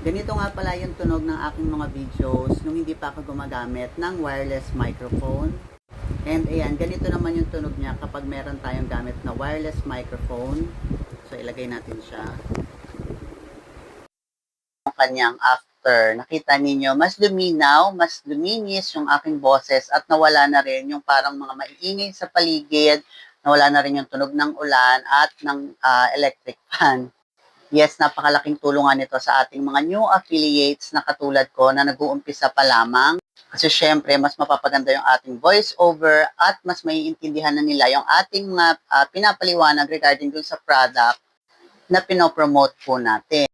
Ganito nga pala yung tunog ng aking mga videos nung hindi pa ako gumagamit ng wireless microphone. And ayan, ganito naman yung tunog niya kapag meron tayong gamit na wireless microphone. So ilagay natin siya. Yung kanyang after, nakita ninyo, mas luminaw, mas luminis yung aking boses at nawala na rin yung parang mga maiingay sa paligid, nawala na rin yung tunog ng ulan at ng electric fan. Yes, napakalaking tulungan nito sa ating mga new affiliates na katulad ko na nag-uumpisa pa lamang. Kasi syempre, mas mapapaganda yung ating voice over at mas maiintindihan na nila yung ating mga pinapaliwanag regarding dun sa product na pinopromote po natin.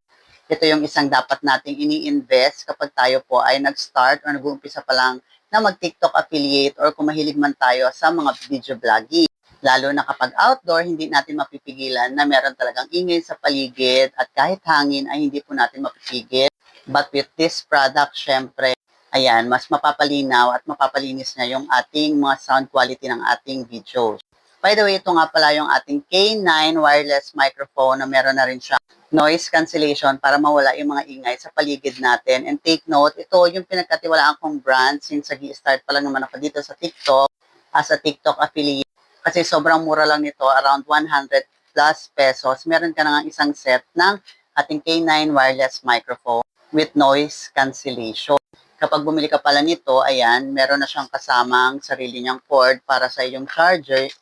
Ito yung isang dapat nating ini-invest kapag tayo po ay nag-start o nag-uumpisa pa lang na mag-TikTok affiliate or kung mahilig man tayo sa mga video vlogging. Lalo na kapag outdoor, hindi natin mapipigilan na meron talagang ingay sa paligid at kahit hangin ay hindi po natin mapipigil. But with this product, syempre, ayan, mas mapapalinaw at mapapalinis niya yung ating mga sound quality ng ating videos. By the way, ito nga pala yung ating K9 wireless microphone na meron na rin siya noise cancellation para mawala yung mga ingay sa paligid natin. And take note, ito yung pinagkatiwalaan kong brand since nag-start pa lang naman ako dito sa TikTok as a TikTok affiliate. Kasi sobrang mura lang nito, around 100 plus pesos. Meron ka na nga isang set ng ating K9 wireless microphone with noise cancellation. Kapag bumili ka pala nito, ayan, meron na siyang kasamang sarili niyang cord para sa iyong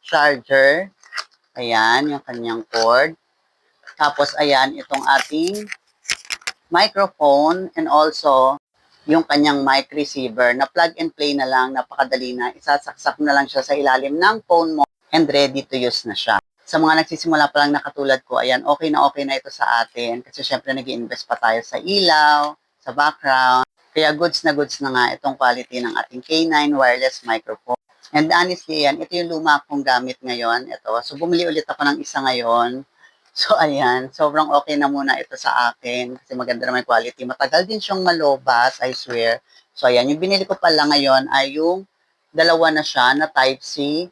charger. Ayan, yung kanyang cord. Tapos, ayan, itong ating microphone and also yung kanyang mic receiver na plug and play na lang, napakadali na. Isasaksak na lang siya sa ilalim ng phone mo and ready to use na siya. Sa mga nagsisimula pa lang na katulad ko, ayan, okay na ito sa atin kasi syempre nag-i-invest pa tayo sa ilaw, sa background. Kaya goods na nga itong quality ng ating K9 wireless microphone. And honestly, yan, ito yung luma kong gamit ngayon. Ito. So, bumili ulit ako ng isa ngayon. So, ayan. Sobrang okay na muna ito sa akin. Kasi maganda naman yung quality. Matagal din siyang malobat, I swear. So, ayan. Yung binili ko pala ngayon ay yung dalawa na siya na Type-C.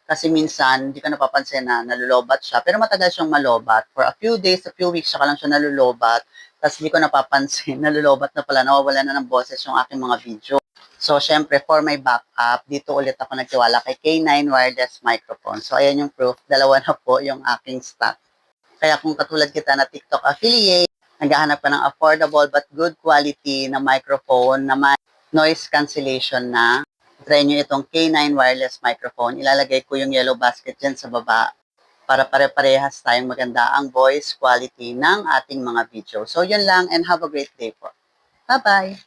Kasi minsan, hindi ko napapansin na nalulobat siya. Pero matagal siyang malobat. For a few days, a few weeks, saka lang siya nalulobat. Tapos hindi ko napapansin, nalulobat na pala, nawawala na ng boses yung aking mga video. So, syempre, for my backup, dito ulit ako nagtiwala kay K9 wireless microphone. So, ayan yung proof. Dalawa na po yung aking stock. Kaya kung katulad kita na TikTok affiliate, naghahanap ka ng affordable but good quality na microphone na may noise cancellation na, try nyo itong K9 wireless microphone. Ilalagay ko yung yellow basket dyan sa baba para pare-parehas tayong maganda ang voice quality ng ating mga video. So, yun lang and have a great day po. Bye-bye!